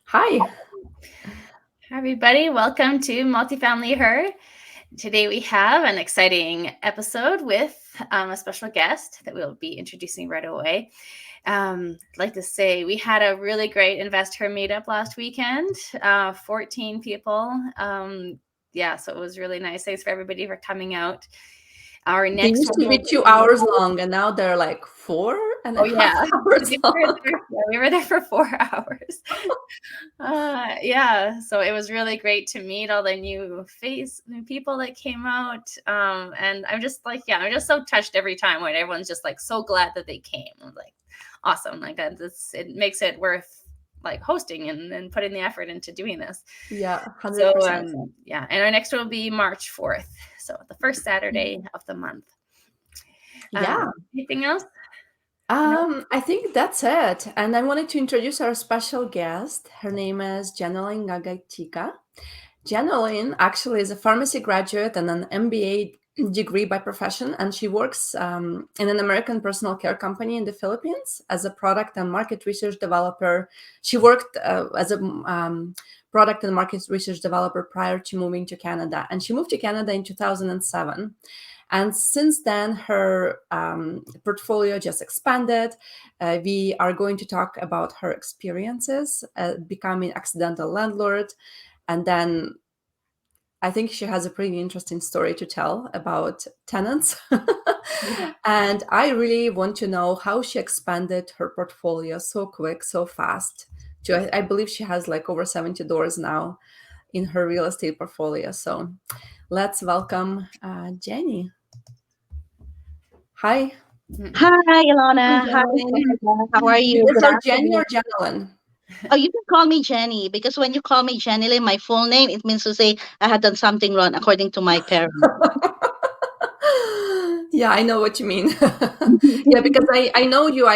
Hi. Hi, everybody. Welcome to Multifamily Her. Today we have an exciting episode with a special guest that we'll be introducing right away. I'd like to say we had a really great investor meetup last weekend, 14 people. So it was really nice. Thanks for everybody for coming out. Our They next used one to will be two be hours long, and now they're like four and a Oh half yeah, hours long. we were there for 4 hours. So it was really great to meet all the new people that came out. And I'm just like, I'm just so touched every time when everyone's just like so glad that they came. I'm like, awesome, like that. It makes it worth like hosting and putting the effort into doing this. Yeah, So 100%. and our next one will be March 4th, so the first Saturday of the month. Yeah. Anything else? No. I think that's it. And I wanted to introduce our special guest. Her name is Jennelyn Gagatiga. Jennelyn actually is a pharmacy graduate and an MBA degree by profession, and she works in an American personal care company in the Philippines as a product and market research developer. She worked as a product and market research developer prior to moving to Canada, and she moved to Canada in 2007. And since then, her portfolio just expanded. We are going to talk about her experiences becoming accidental landlord. And then I think she has a pretty interesting story to tell about tenants. And I really want to know how she expanded her portfolio so quick, so fast. I believe she has like over 70 doors now in her real estate portfolio. So let's welcome Jenny. Hi. Hi, Hi, Ilona. Hi, Jennelyn. Jessica. How are You you? Good prefer Jenny or afternoon. Jennelyn? Oh, you can call me Jenny because when you call me Jenny, my full name, it means to say I had done something wrong according to my parents. Yeah, I know what you mean. Yeah, because I know you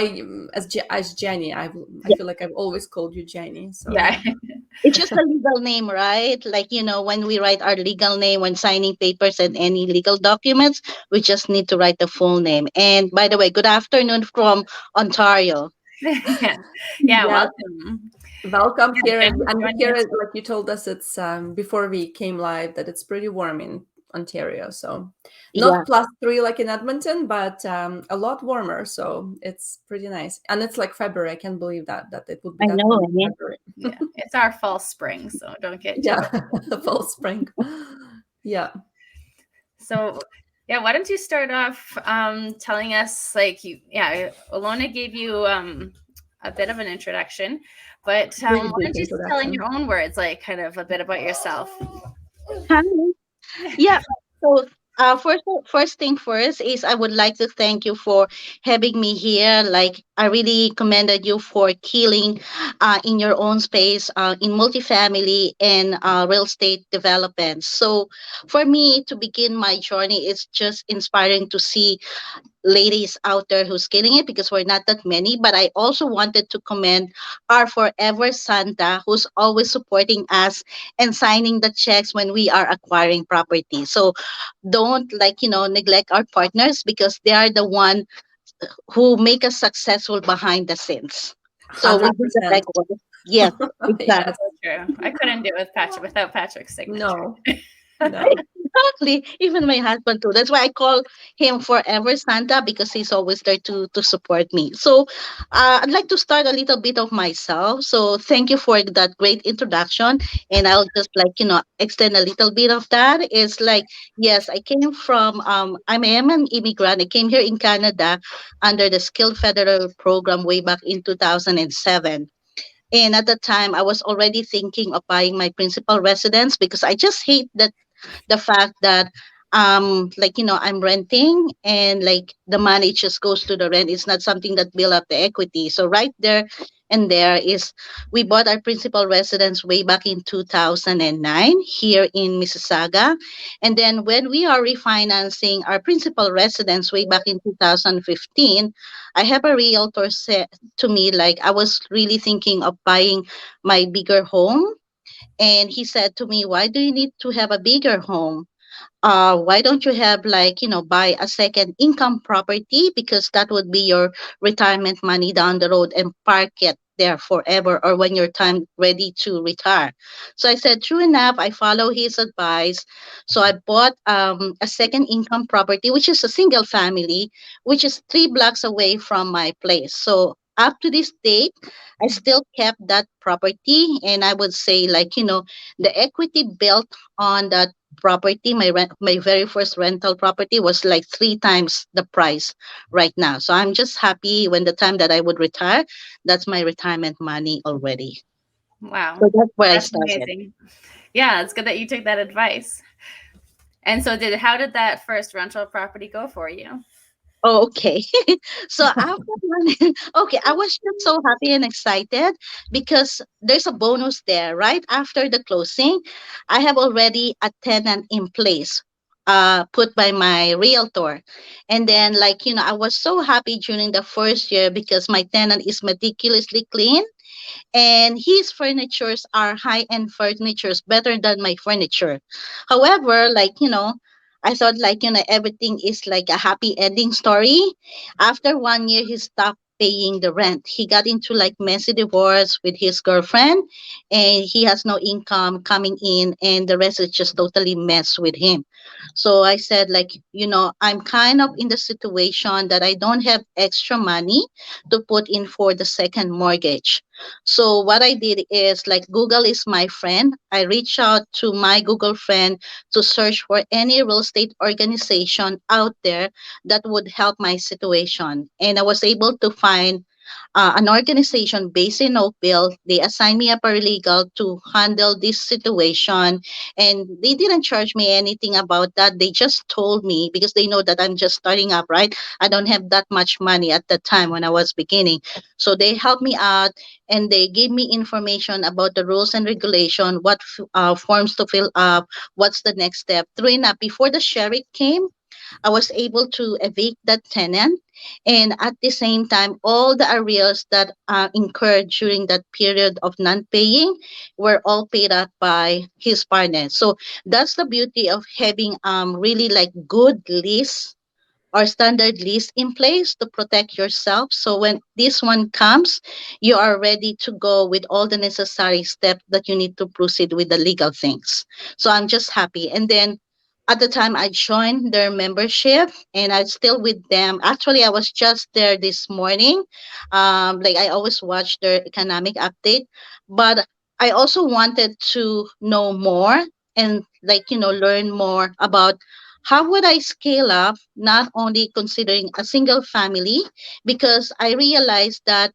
as Jenny. I Yeah. feel like I've always called you Jenny. So Yeah. yeah. It's just a legal name, right? Like, when we write our legal name, when signing papers and any legal documents, we just need to write the full name. And by the way, good afternoon from Ontario. yeah. Yeah, Yeah, welcome. welcome Yeah, here. Jenny's And joining here, us. like you told us, it's before we came live that it's pretty warm in Ontario. So Yeah, not +3 like in Edmonton, but a lot warmer. So it's pretty nice. And it's like February. I can't believe that it would be I that know. warm I in mean, February. Yeah, it's our fall spring, so don't get too. Yeah, fall spring. Yeah. So, yeah, why don't you start off telling us like Alona gave you a bit of an introduction, but Pretty why brief don't you just tell in introduction. your own words like kind of a bit about yourself? hi. Yeah. So, first thing first is I would like to thank you for having me here. Like, I really commended you for killing in your own space in multifamily and real estate development. So, for me to begin my journey, it's just inspiring to see ladies out there who's killing it because we're not that many. But I also wanted to commend our forever Santa who's always supporting us and signing the checks when we are acquiring property. So don't neglect our partners because they are the one who make us successful behind the scenes. So we do the 100%. legwork. Yes, exactly. Yes. So true. I couldn't do it with Patrick without Patrick's signature. No. No. Exactly. Even my husband too. That's why I call him Forever Santa because he's always there to support me. So I'd like to start a little bit of myself. So thank you for that great introduction. And I'll just extend a little bit of that. It's like, yes, I came from I am an immigrant. I came here in Canada under the Skilled Federal Program way back in 2007. And at the time, I was already thinking of buying my principal residence because I just hate that the fact that I'm renting and like the money just goes to the rent. It's not something that build up the equity. So right there and there is we bought our principal residence way back in 2009 here in Mississauga. And then when we are refinancing our principal residence way back in 2015, I have a realtor say to me like I was really thinking of buying my bigger home, and he said to me, why do you need to have a bigger home? Why don't you have buy a second income property because that would be your retirement money down the road and park it there forever or when your time ready to retire. So I said, true enough, I follow his advice. So I bought a second income property, which is a single family, which is 3 blocks away from my place. So up to this date, I still kept that property. And I would say, like, the equity built on that property, my very first rental property was like 3 times the price right now. So I'm just happy when the time that I would retire, that's my retirement money already. Wow, So that's where I that's started. amazing. Yeah, it's good that you took that advice. And so, how did that first rental property go for you? Oh, okay. So after okay, I was just so happy and excited because there's a bonus there. Right after the closing, I have already a tenant in place, put by my realtor. And then, like, I was so happy during the first year because my tenant is meticulously clean and his furnitures are high-end furnitures better than my furniture. However, like, I thought, like, everything is like a happy ending story. After 1 year he stopped paying the rent. He got into like messy divorce with his girlfriend, and he has no income coming in, and the rest is just totally mess with him. So I said, like, I'm kind of in the situation that I don't have extra money to put in for the second mortgage. So what I did is, like, Google is my friend. I reached out to my Google friend to search for any real estate organization out there that would help my situation. And I was able to find an organization based in Oakville. They assigned me a paralegal to handle this situation, and they didn't charge me anything about that. They just told me because they know that I'm just starting up, right? I don't have that much money at the time when I was beginning. So they helped me out, and they gave me information about the rules and regulation, what forms to fill up, what's the next step. True enough, before the sheriff came, I was able to evict that tenant. And at the same time, all the arrears that incurred during that period of non paying were all paid up by his partner. So that's the beauty of having really like good lease or standard list in place to protect yourself. So when this one comes, you are ready to go with all the necessary steps that you need to proceed with the legal things. So I'm just happy. And then at the time I joined their membership and I'm still with them. Actually, I was just there this morning. Like I always watch their economic update, but I also wanted to know more and like, learn more about how would I scale up, not only considering a single family, because I realized that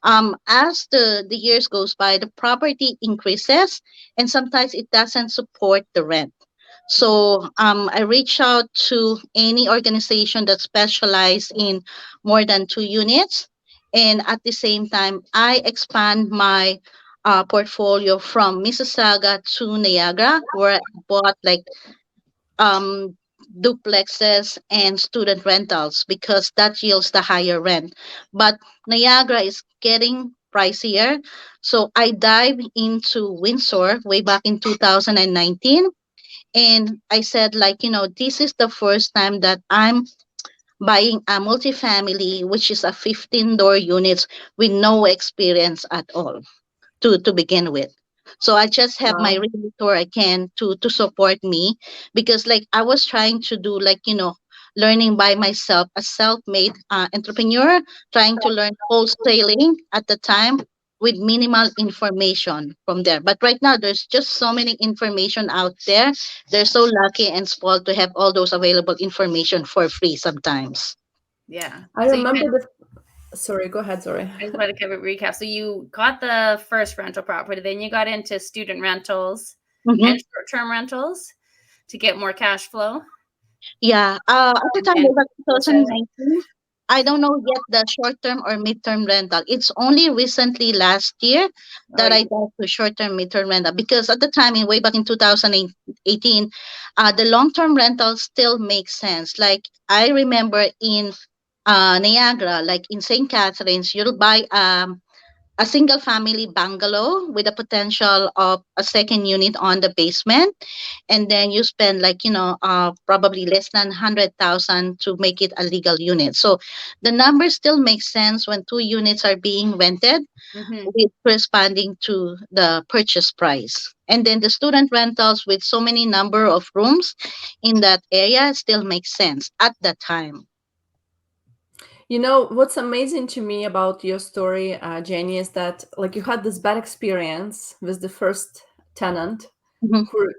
as the years goes by, the property increases and sometimes it doesn't support the rent. So I reach out to any organization that specialize in more than 2 units. And at the same time, I expand my portfolio from Mississauga to Niagara, where I bought like um, duplexes and student rentals because that yields the higher rent. But Niagara is getting pricier. So I dive into Windsor way back in 2019. And I said, like, this is the first time that I'm buying a multifamily, which is a 15-door units with no experience at all to begin with. So I just have my Wow. realtor again to support me because like I was trying to do like learning by myself, a self-made entrepreneur, trying to learn wholesaling at the time with minimal information from there. But right now there's just so many information out there. They're so lucky and spoiled to have all those available information for free sometimes. Yeah. I So you remember kind the. Sorry, go ahead. Sorry. I just want to give a recap. So you got the first rental property, then you got into student rentals Mhm. and short-term rentals to get more cash flow. Yeah, at the time, And it was wholesaling. 2019. I don't know yet the short-term or mid-term rental. It's only recently last year Oh, that I got to short-term mid-term rental because at the time, in way back in 2018, the long-term rental still makes sense. Like I remember in Niagara, like in St. Catharines, you'll buy a single family bungalow with a potential of a second unit on the basement, and then you spend like probably less than 100,000 to make it a legal unit. So the numbers still make sense when two units are being rented Mm-hmm. with corresponding to the purchase price. And then the student rentals with so many number of rooms in that area still makes sense at that time. You know, what's amazing to me about your story, Jenny, is that like you had this bad experience with the first tenant Mhm, who,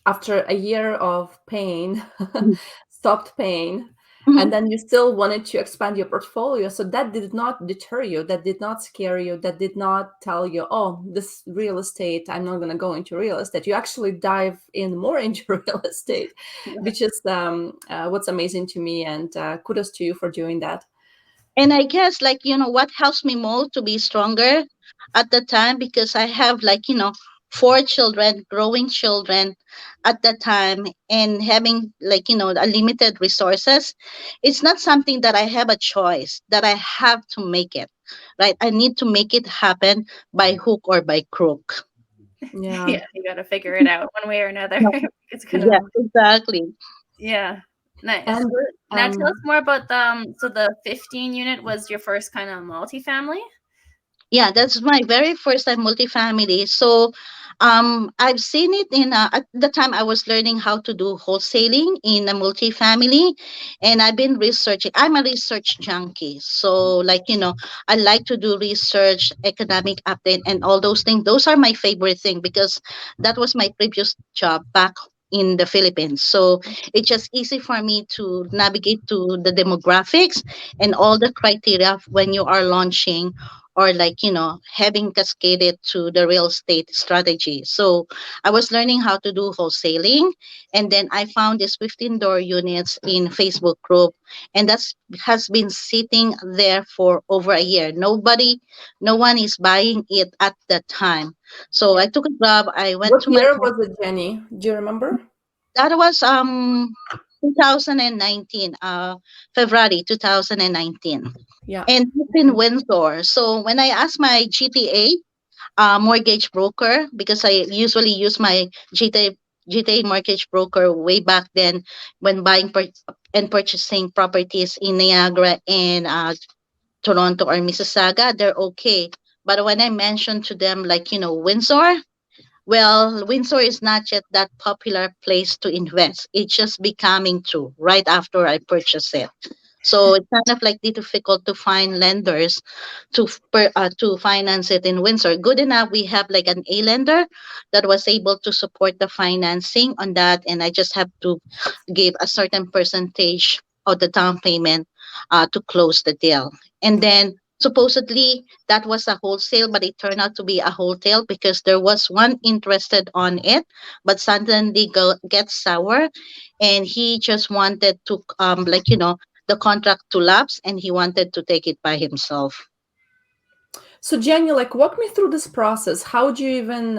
after a year of pain, mhm, stopped paying, mhm. and then you still wanted to expand your portfolio. So that did not deter you, that did not scare you, that did not tell you, oh, this real estate, I'm not going to go into real estate. You actually dive in more into real estate, which is what's amazing to me. And kudos to you for doing that. And I guess, like, what helps me more to be stronger at the time, because I have, like, four children, growing children at the time, and having, like, a limited resources. It's not something that I have a choice, that I have to make it, right? I need to make it happen by hook or by crook. Yeah. Yeah, you got to figure it out one way or another. No. It's gonna, Yeah, exactly. yeah, nice. And Now tell us more about so the 15 unit was your first kind of multifamily? Yeah, that's my very first time multifamily. So, I've seen it at the time I was learning how to do wholesaling in a multifamily, and I've been researching. I'm a research junkie, so like I like to do research, economic update, and all those things. Those are my favorite thing because that was my previous job back in the Philippines. So it's just easy for me to navigate to the demographics and all the criteria when you are launching or like having cascaded to the real estate strategy. So I was learning how to do wholesaling, and then I found this 15 door units in Facebook group, and that's has been sitting there for over a year. No one is buying it at that time. So I Yeah. took a job. I went what to my year was it, Jenny? Do you remember? that was 2019, February 2019, Yeah. and it's in Windsor. So when I asked my GTA mortgage broker, because I usually use my GTA mortgage broker way back then when buying and purchasing properties in Niagara and Toronto or Mississauga, they're okay. But when I mentioned to them, like, Windsor, well, Windsor is not yet that popular place to invest. It's just becoming true right after I purchase it. So it's kind of like difficult to find lenders to finance it in Windsor. Good enough, we have like an A lender that was able to support the financing on that, and I just have to give a certain percentage of the down payment to close the deal. And then supposedly that was a wholesale, but it turned out to be a wholesale because there was one interested on it, but suddenly gets sour, and he just wanted to the contract to lapse, and he wanted to take it by himself. So Jenny, like walk me through this process. How do you even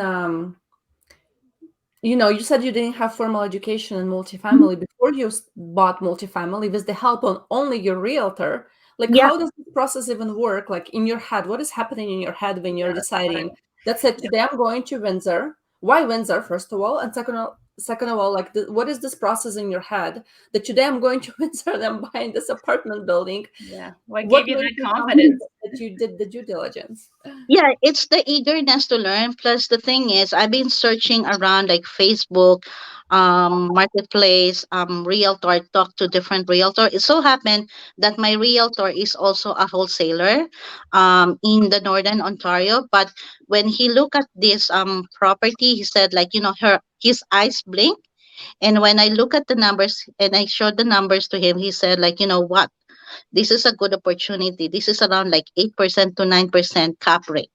you said you didn't have formal education in Mhm. multifamily before you bought multifamily with the help of only your realtor. Like, Yeah. how does this process even work? Like in your head, what is happening in your head when Yeah, you're that's hard. deciding that's it? Today I'm going to Windsor. Why Windsor, first of all, and second of all, like what is this process in your head that today I'm going to Windsor and I'm buying this apartment building? Yeah. What What gave you made that you confident confidence? that you did the due diligence? Yeah, it's the eagerness to learn. Plus, the thing is, I've been searching around like Facebook, Marketplace, Realtor, talk to different realtor. It so happened that my realtor is also a wholesaler, in the Northern Ontario. But when he looked at this property, he said like, his eyes blink. And when I look at the numbers and I showed the numbers to him, he said like, you know what? This is a good opportunity. This is around like 8% to 9% cap rate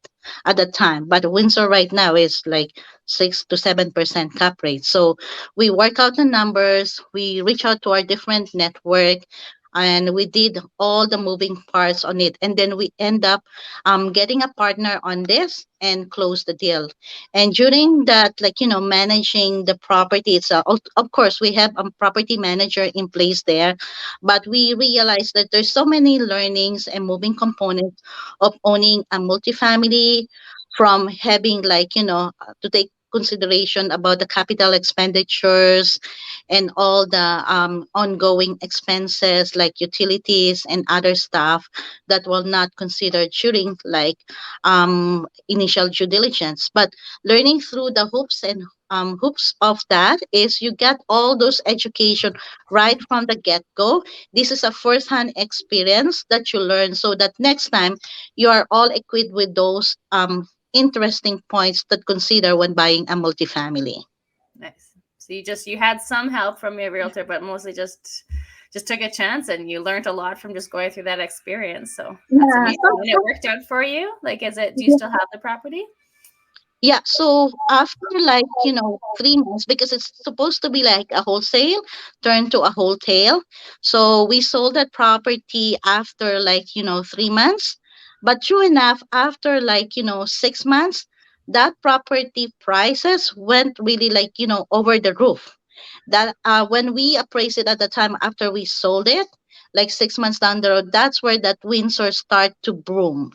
at the time. But Windsor right now is like 6 to 7% cap rate. So we work out the numbers, we reach out to our different network. and we did all the moving parts on it, and then we end up getting a partner on this and close the deal. And during that, like, managing the property itself, of course we have a property manager in place there, but we realized that there's so many learnings and moving components of owning a multifamily, from having, like, to take consideration about the capital expenditures and all the ongoing expenses like utilities and other stuff that will not consider during, like, initial due diligence. But learning through the hoops and hoops of that is you get all those education right from the get-go. This is a first-hand experience that you learn, so that next time you are all equipped with those interesting points to consider when buying a multifamily. Nice. So you had some help from your realtor, but mostly just took a chance, and you learned a lot from just going through that experience. So that's Yeah, amazing. And it worked out for you. Like, is it? Do you still have the property? yeah. So after, like, 3 months, because it's supposed to be like a wholesale turned to a wholesale. So we sold that property after, like, 3 months. But true enough, after, like, 6 months, that property prices went really, like, over the roof. That when we appraised it at the time after we sold it, like 6 months down the road, that's where that Windsor start to boom.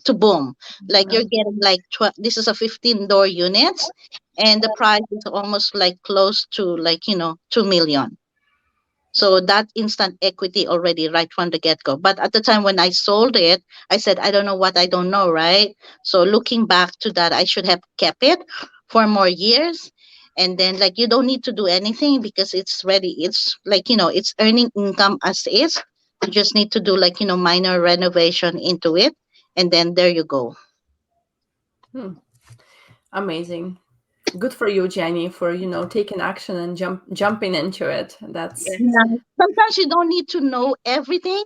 Like, you're getting like this is a 15-door units, and the price is almost like close to, like, 2 million. So that instant equity already right from the get go. But at the time when I sold it, I said, I don't know what I don't know, right? So looking back to that, I should have kept it for more years. And then, like, you don't need to do anything because it's ready. It's like, it's earning income as is. You just need to do, like, minor renovation into it. And then there you go. Hmm. Amazing. Good for you, Jenny, for taking action and jumping into it. That's Yes. Yeah. Sometimes you don't need to know everything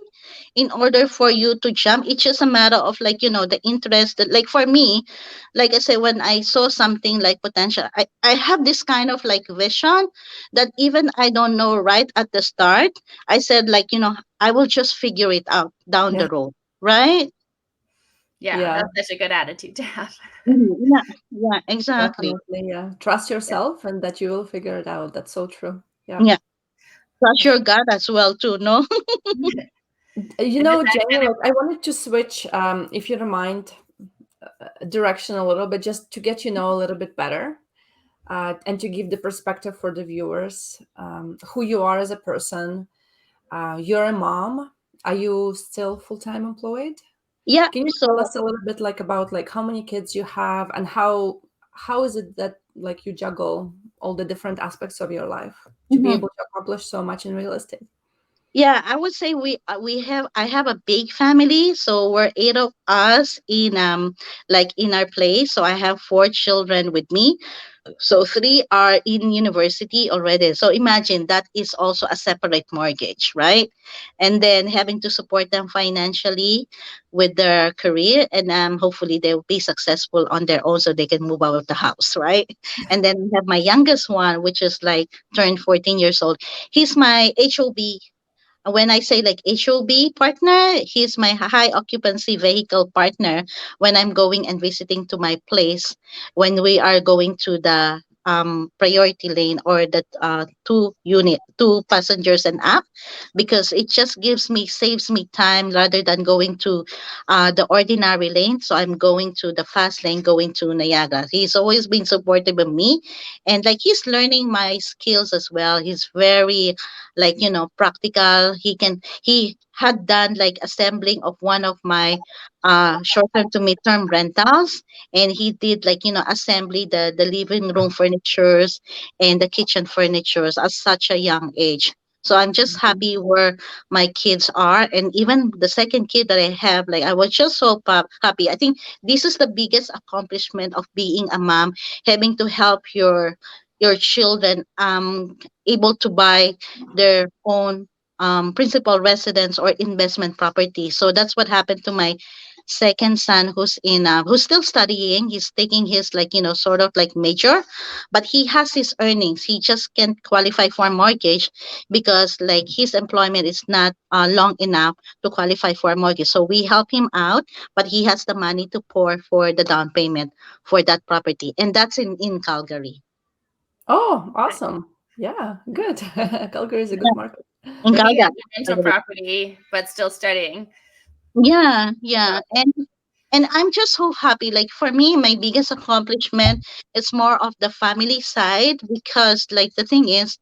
in order for you to jump. It's just a matter of, like, the interest. Like, for me, like I say, when I saw something like potential, I have this kind of, like, vision that even I don't know right at the start, I said, like, I will just figure it out down yeah, the road. Right? Yeah, yeah, that's such a good attitude to have. Yeah. Yeah, exactly. definitely. Yeah, trust yourself and that you will figure it out. That's so true. Yeah. Yeah. Trust your God as well too, no? You And does know, that Jenny, kind of like I wanted to switch, if you don't mind, direction a little bit, just to get a little bit better, and to give the perspective for the viewers, who you are as a person. You're a mom. Are you still full-time employed? Yeah. Can you tell So us a little bit like about like how many kids you have and how is it that like you juggle all the different aspects of your life to be mhm. able to accomplish so much in real estate? Yeah, I would say I have a big family, so we're eight of us in like in our place. So I have four children with me. So three are in university already. So imagine that is also a separate mortgage, right? And then having to support them financially with their career, and hopefully they'll be successful on their own so they can move out of the house, right? And then we have my youngest one, which is like turned 14 years old. He's my HOB. When I say like HOB partner, he's my high occupancy vehicle partner when I'm going and visiting to my place, when we are going to the priority lane or the two passengers and up, because it just saves me time rather than going to the ordinary lane. So I'm going to the fast lane, going to Niagara. He's always been supportive of me, and like he's learning my skills as well. He's very, like, practical. He had done like assembling of one of my short-term to mid-term rentals, and he did, like, assembly the living room furnitures and the kitchen furnitures at such a young age. So I'm just happy where my kids are, and even the second kid that I have, like, I was just so happy. I think this is the biggest accomplishment of being a mom, having to help your children able to buy their own principal residence or investment property. So that's what happened to my second son who's still studying. He's taking his like sort of like major, but he has his earnings. He just can't qualify for mortgage because like his employment is not long enough to qualify for a mortgage. So we help him out, but he has the money to pour for the down payment for that property, and that's in Calgary. Oh, awesome. Yeah, good. Calgary is a good market. In Looking at Calgary. the rental property, but still studying. Yeah, Uh, yeah. And I'm just so happy. Like for me, my biggest accomplishment is more of the family side because like the thing is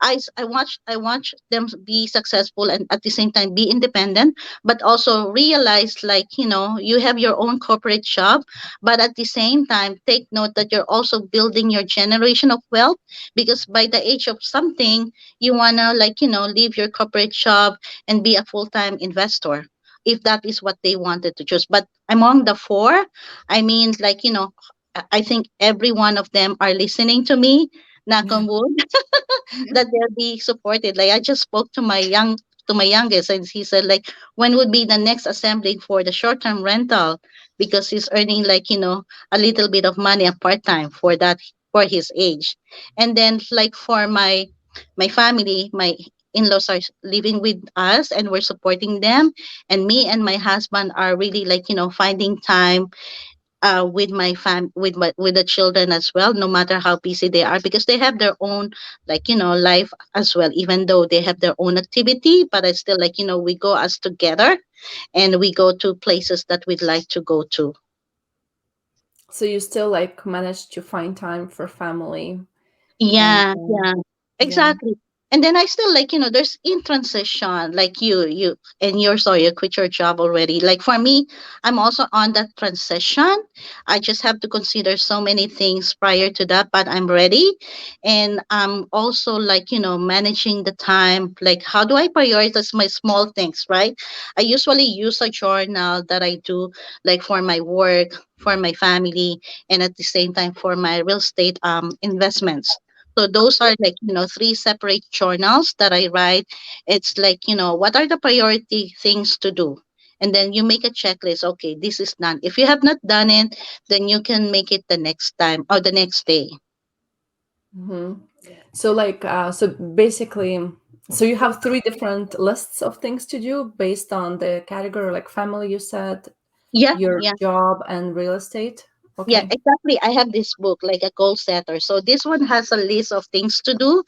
I watch them be successful and at the same time be independent, but also realize like you have your own corporate job, but at the same time take note that you're also building your generation of wealth because by the age of something you wanna like leave your corporate job and be a full time investor if that is what they wanted to choose. But among the four, I mean like I think every one of them are listening to me. Knock on wood that they'll be supported. Like I just spoke to my youngest and he said like when would be the next assembly for the short term rental because he's earning like a little bit of money a part time for that for his age. And then like for my family, my in-laws are living with us and we're supporting them, and me and my husband are really like finding time with my with the children as well, no matter how busy they are because they have their own like life as well, even though they have their own activity. But I still like we go as together and we go to places that we'd like to go to. So you still like manage to find time for family and Yeah, yeah, yeah. exactly. And then I still like, there's in transition, like you and you're sorry, you quit your job already. Like for me, I'm also on that transition. I just have to consider so many things prior to that, but I'm ready. And I'm also like, managing the time. Like how do I prioritize my small things, right? I usually use a journal that I do like for my work, for my family, and at the same time for my real estate investments. So those are like, three separate journals that I write. It's like, what are the priority things to do? And then you make a checklist. Okay, this is done. If you have not done it, then you can make it the next time or the next day. Hmm. So like so basically, so you have three different lists of things to do based on the category, like family, you said, Yeah, your yeah. job and real estate. Yeah, Okay. exactly. I have this book, like a goal setter. So this one has a list of things to do.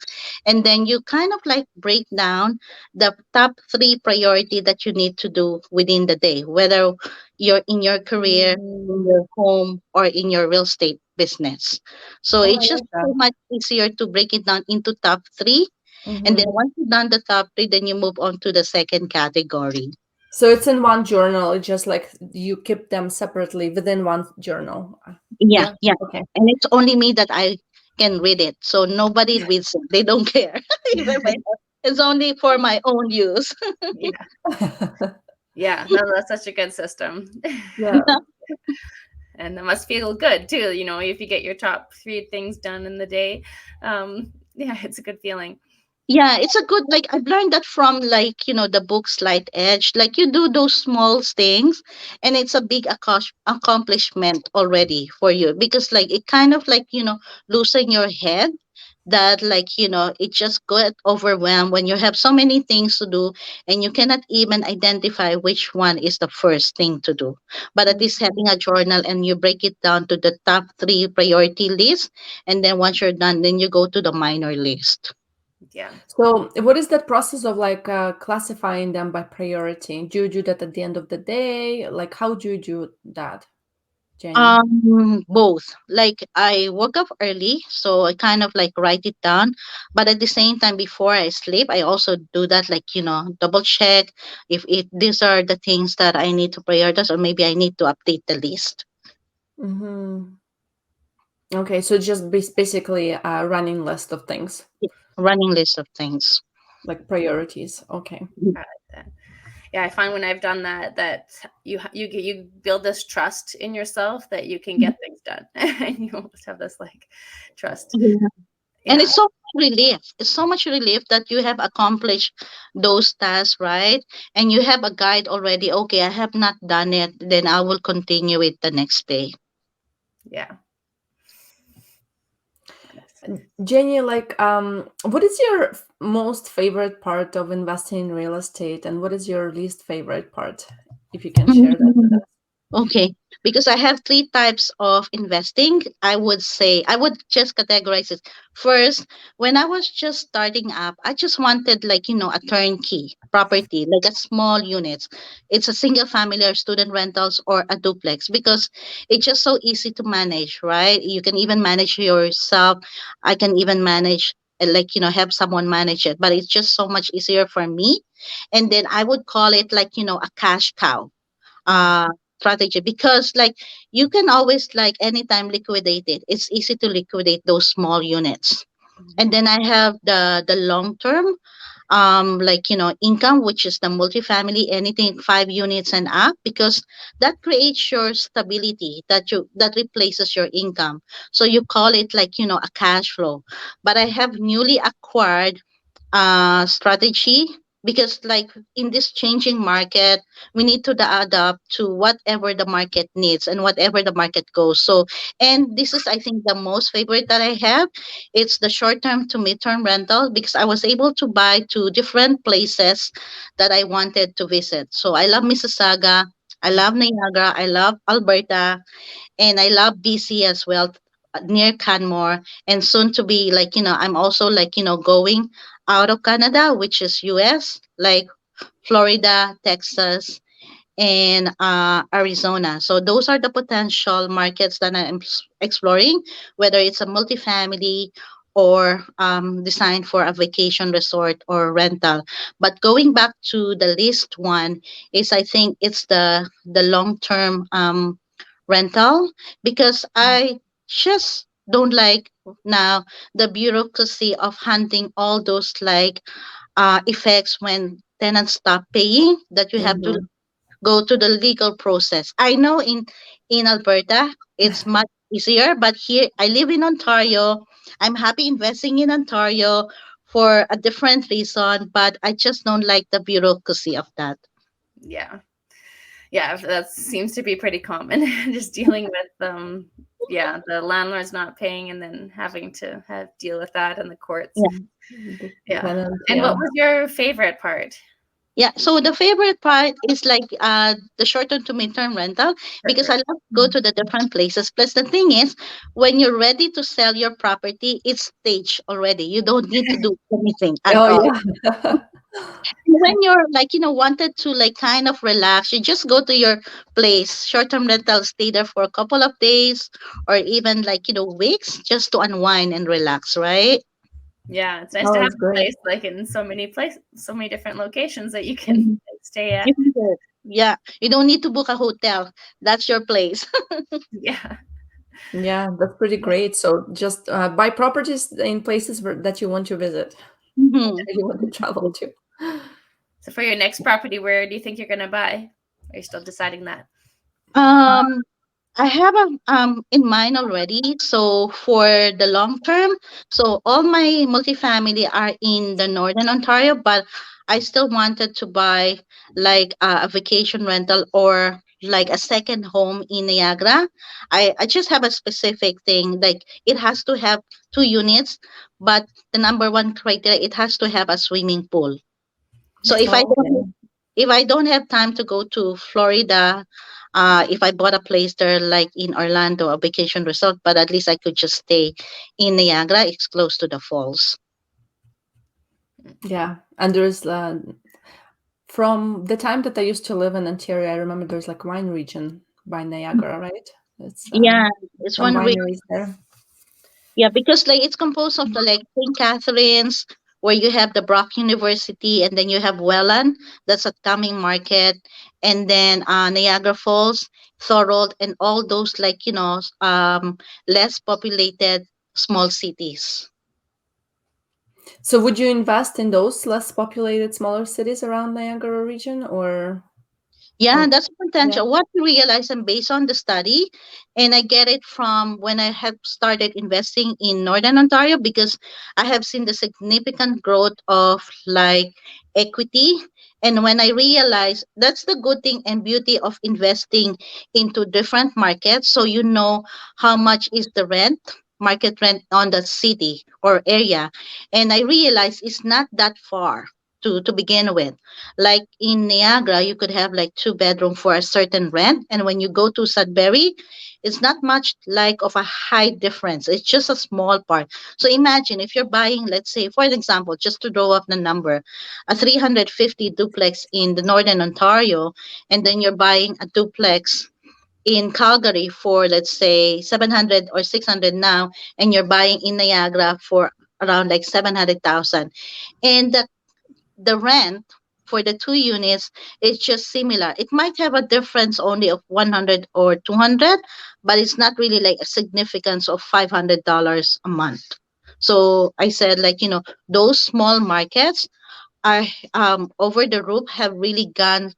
And then you kind of like break down the top three priority that you need to do within the day, whether you're in your career, in Mm. your home, or in your real estate business. So Oh, I it's just like that. so much easier to break it down into top three. And then Hmm. once you've done the top three, then you move on to the second category. So it's in one journal. It's just like you keep them separately within one journal. Yeah, Yeah. yeah. Okay. And it's only me that I can read it. So nobody reads it. They don't care. Even my it's only for my own use. Yeah. Yeah. No, that's such a good system. Yeah. And that must feel good too, if you get your top three things done in the day. Yeah, it's a good feeling. Yeah, it's a good like I've learned that from like the book Slight Edge. Like you do those small things and it's a big accomplishment already for you because like it kind of like loosen your head that like it just get overwhelmed when you have so many things to do and you cannot even identify which one is the first thing to do. But at least Mhm. having a journal and you break it down to the top three priority list, and then once you're done then you go to the minor list. Yeah. So, what is that process of like classifying them by priority? Do you do that at the end of the day? Like, how do you do that, Jenny? Both. Like I woke up early, so I kind of like write it down. But at the same time, before I sleep, I also do that, like double check if it these are the things that I need to prioritize, or maybe I need to update the list. Hmm. Okay, so just basically a running list of things, Running list of things. like priorities. Okay. I like that. Yeah, I find when I've done that, that you build this trust in yourself that you can get things done, and you almost have this like trust. Yeah. And Yeah. it's so relief. It's so much relief that you have accomplished those tasks, right? And you have a guide already. Okay, I have not done it. Then I will continue it the next day. Yeah. Jenny, like, what is your most favorite part of investing in real estate, and what is your least favorite part, if you can share that with us? Okay, because I have three types of investing. I would say I would just categorize it. First, when I was just starting up, I just wanted like, a turnkey property, like a small units. It's a single family or student rentals or a duplex because it's just so easy to manage, right? You can even manage yourself. I can even manage like, have someone manage it, but it's just so much easier for me. And then I would call it like, a cash cow Mm. uh strategy because like you can always like anytime liquidate it. It's easy to liquidate those small units. And then I have the long term like income, which is the multifamily, anything 5 units and up, because that creates your stability, that replaces your income. So you call it like a cash flow. But I have newly acquired strategy because like in this changing market we need to adapt to whatever the market needs and whatever the market goes. So, and this is I think the most favorite that I have. It's the short term to mid term rental because I was able to buy to different places that I wanted to visit. So I love Mississauga, I love Niagara, I love Alberta, and I love BC as well, near Canmore, and soon to be like I'm also like going out of Canada, which is US, like Florida, Texas, and Arizona. So those are the potential markets that I'm exploring, whether it's a multifamily or designed for a vacation resort or rental. But going back to the list one is I think it's the long term rental because I just don't like now the bureaucracy of hunting all those like effects when tenants stop paying that you have to Mhm. go to the legal process. I know in Alberta it's much easier, but here I live in Ontario. I'm happy investing in Ontario for a different reason, but I just don't like the bureaucracy of that. Yeah. Yeah, that seems to be pretty common. Just dealing with yeah, the landlord's not paying and then having to have deal with that in the courts. Yeah. The Yeah. tenant, And yeah. what was your favorite part? Yeah, so the favorite part is like the short term to mid term rental because I Perfect. love to go to the different places. Plus, the thing is, when you're ready to sell your property, it's staged already. You don't need to do anything at Oh, all. yeah. When you're like wanted to like kind of relax, you just go to your place, short term rental, stay there for a couple of days or even like weeks just to unwind and relax, right? Yeah, it's nice to Oh, have it's a great. place like in so many different locations that you can Mhm. like, stay at. You can go. Yeah, you don't need to book a hotel. That's your place. Yeah. Yeah, that's pretty great. So just buy properties in places that you want to visit, Mhm. that you want to travel to. So for your next property, where do you think you're gonna buy? Are you still deciding that? um I have a in mind already. So for the long term, so all my multifamily are in the northern Ontario, but I still wanted to buy like a vacation rental or like a second home in Niagara. I just have a specific thing, like it has to have 2 units, but the number one criteria, it has to have a swimming pool. So if I Oh, don't okay. if I don't have time to go to Florida, if I bought a place there like in Orlando, a vacation resort, but at least I could just stay in Niagara. It's close to the falls. Yeah. And there's from the time that I used to live in Ontario, I remember there's like wine region by Niagara, right? It's Yeah, it's some one wineries there. Yeah, because like it's composed of the like St. Catherine's, where you have the Brock University, and then you have Welland, that's a coming market, and then Niagara Falls, Thorold, and all those like less populated small cities. So would you invest in those less populated, smaller cities around Niagara region, or? Yeah, Oh, that's yeah. potential. What we realize, and based on the study, and I get it from when I have started investing in Northern Ontario because I have seen the significant growth of like equity. And when I realize that's the good thing and beauty of investing into different markets. So you know how much is the rent, market rent on the city or area. And I realize it's not that far to begin with. Like in Niagara, you could have like two bedroom for a certain rent, and when you go to Sudbury, it's not much like of a high difference. It's just a small part. So imagine if you're buying, let's say, for an example, just to draw up the number, a 350 duplex in the Northern Ontario, and then you're buying a duplex in Calgary for let's say 700 or 600 now, and you're buying in Niagara for around like 700,000, and the rent for the two units is just similar. It might have a difference only of 100 or 200, but it's not really like a significance of $500 a month. So I said, like, those small markets are over the roof have really gone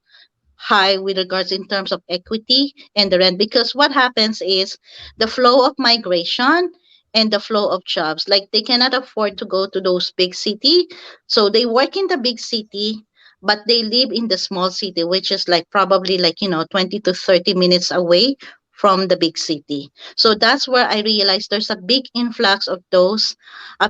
high with regards in terms of equity and the rent, because what happens is the flow of migration and the flow of jobs, like they cannot afford to go to those big city, so they work in the big city but they live in the small city, which is like probably like 20 to 30 minutes away from the big city. So that's where I realized there's a big influx of those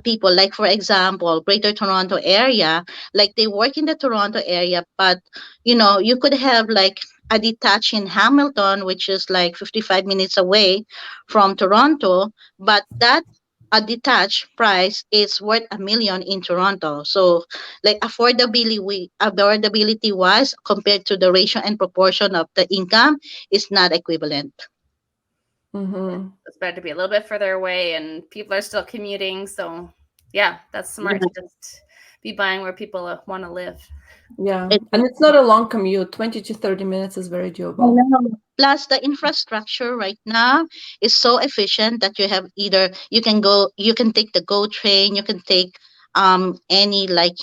people, like for example Greater Toronto area, like they work in the Toronto area, but you could have like a detached in Hamilton, which is like 55 minutes away from Toronto, but that a detached price is worth 1 million in Toronto. So, like affordability wise, compared to the ratio and proportion of the income, is not equivalent. Mm-hmm. It's better to be a little bit further away, and people are still commuting. So, yeah, that's smart Yeah. to just be buying where people want to live. Yeah. It, And it's not a long commute. 20 to 30 minutes is very I doable. know. Plus, the infrastructure right now is so efficient that you have either you can take the GO train, you can take any like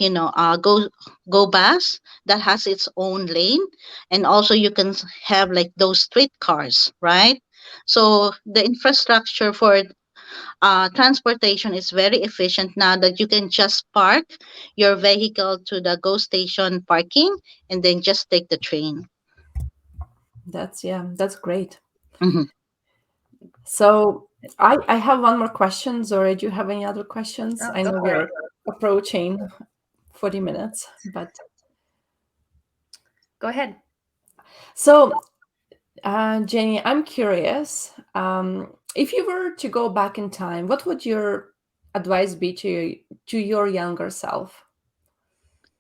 go bus that has its own lane, and also you can have like those street cars, right? So the infrastructure for transportation is very efficient now that you can just park your vehicle to the GO station parking and then just take the train. That's great. Mhm. So I have one more question. Zora, do you have any other questions? Oh, I go know we for it. are approaching 40 minutes, but Go ahead. so Jenny, I'm curious. If you were to go back in time, what would your advice be to your younger self?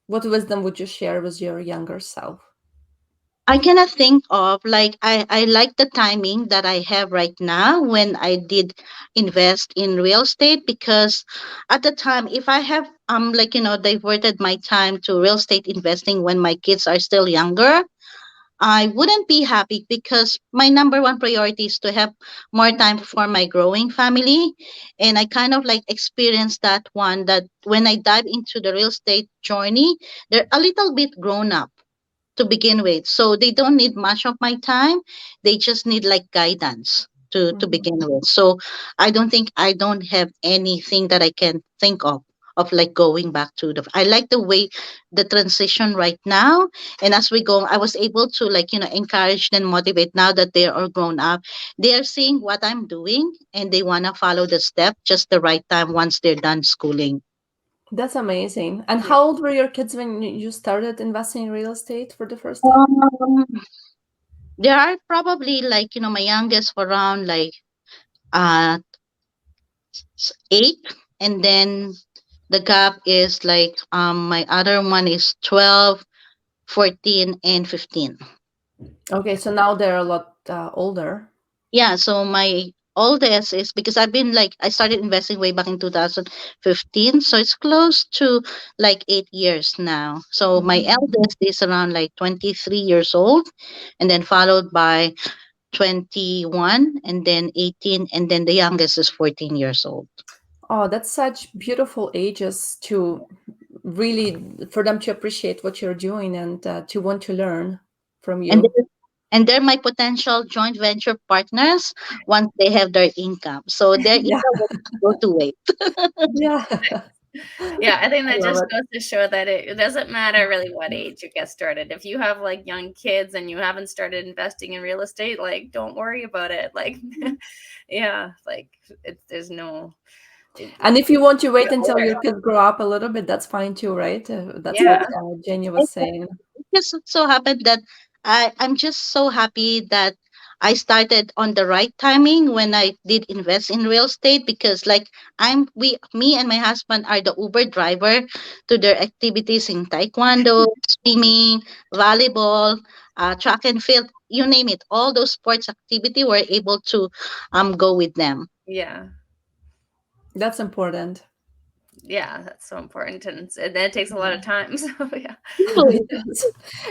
What wisdom would you share with your younger self? I cannot think of like I like the timing that I have right now when I did invest in real estate, because at the time if I have like diverted my time to real estate investing when my kids are still younger, I wouldn't be happy because my number one priority is to have more time for my growing family. And I kind of like experienced that one, that when I dive into the real estate journey, they're a little bit grown up to begin with. So they don't need much of my time. They just need like guidance to Mhm. begin with. So I don't have anything that I can think of like going back to the I like the way the transition right now. And as we go, I was able to like, encourage and motivate now that they are grown up. They are seeing what I'm doing and they wanna follow the step just the right time once they're done schooling. That's amazing. And Yeah. how old were your kids when you started investing in real estate for the first time? Um, there are probably like, my youngest around like uh 8, and then the gap is like my other one is 12, 14, and 15. Okay, so now they're a lot older. Yeah, so my oldest is because I've been like I started investing way back in 2015, so it's close to like 8 years now. So my Mhm. eldest is around like 23 years old, and then followed by 21, and then 18, and then the youngest is 14 years old. Oh, that's such beautiful ages to really for them to appreciate what you're doing and to want to learn. from And you. they're, and they're my potential joint venture partners once they have their income. So their Yeah, income will go to wait. yeah. Yeah, I think I that love just it. goes to show that it doesn't matter really what age you get started. If you have like young kids and you haven't started investing in real estate, like don't worry about it. Like, yeah, like there's no, And if you want to wait until aware. your kids grow up a little bit, that's fine too, right? That's what Yeah, Jenny was saying. It just so happened that I'm just so happy that I started on the right timing when I did invest in real estate, because like me and my husband are the Uber driver to their activities in taekwondo, swimming, volleyball, track and field, you name it. All those sports activity we're able to go with them. yeah, That's important. yeah. That's so important, and that takes a lot of time. So yeah, Yes.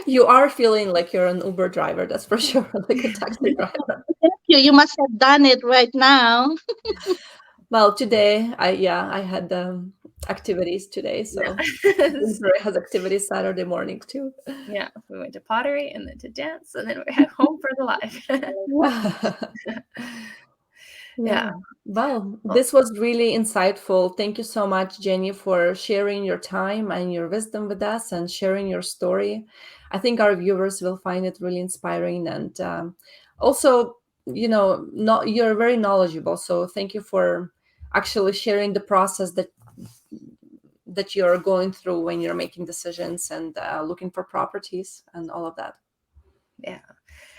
You are feeling like you're an Uber driver, that's for sure, like a taxi driver. Thank you. You must have done it right now. Well, today, I had activities today, so yeah. Winter has activities Saturday morning too. Yeah, we went to pottery and then to dance, and then we're at home for the live. Yeah. Yeah. Well, Well, this was really insightful. Thank you so much, Jenny, for sharing your time and your wisdom with us and sharing your story. I think our viewers will find it really inspiring, and also, not you're very knowledgeable. So thank you for actually sharing the process that you're going through when you're making decisions and looking for properties and all of that. yeah.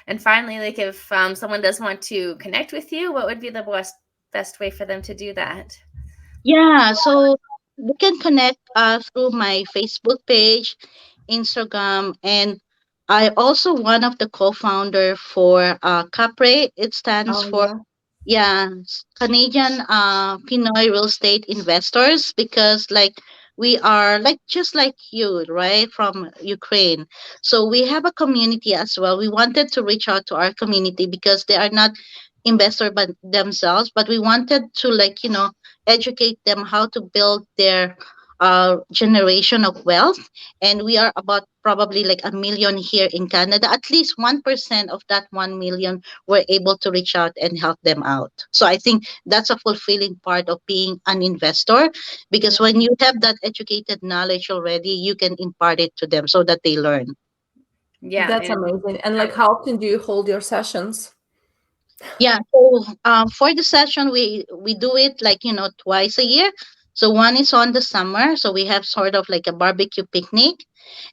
And finally, like if someone does want to connect with you, what would be the best way for them to do that? Yeah, so we can connect through my Facebook page, Instagram, and I also one of the co-founder for CAPRE. It stands Oh for, yeah. yeah, Canadian Pinoy real estate investors, because like we are like just like you, right, from Ukraine. So we have a community as well. We wanted to reach out to our community because they are not investor but themselves, but we wanted to like educate them how to build their generation of wealth. And we are about probably like 1 million here in Canada. At least 1% of that 1 million were able to reach out and help them out. So I think that's a fulfilling part of being an investor, because when you have that educated knowledge already, you can impart it to them so that they learn. Yeah, That's and amazing. And like, how often do you hold your sessions? Yeah, so for the session, we do it like twice a year. So one is on the summer, so we have sort of like a barbecue picnic,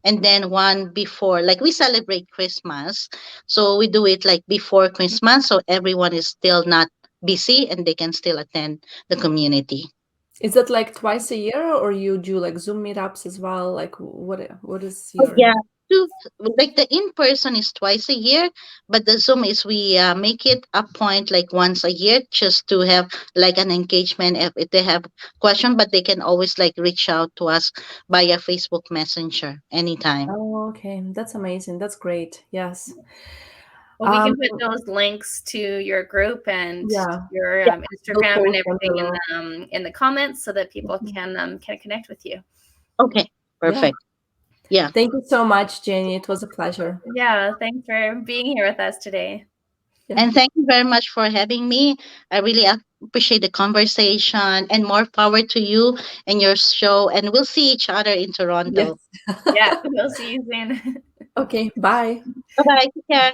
and then one before, like we celebrate Christmas, so we do it like before Christmas, so everyone is still not busy and they can still attend the community. Is it like twice a year, or you do like Zoom meetups as well? Like, what is Oh, your? yeah. Two, like the in person is twice a year, but the Zoom is we make it a point like once a year, just to have like an engagement if they have question, but they can always like reach out to us via Facebook Messenger anytime. Oh, okay, that's amazing. That's great. Yes. well, we Um, can put those links to your group and yeah, your Yeah. we'll Instagram and post them everything below. in the comments so that people Mhm. can connect with you. Okay. Yeah. Perfect. Yeah. Thank you so much, Jenny. It was a pleasure. Yeah, thanks for being here with us today. Yeah. And thank you very much for having me. I really appreciate the conversation, and more power to you and your show. And we'll see each other in Yes. Toronto. Yeah, we'll see you soon. Okay. Bye. Bye bye. Take care.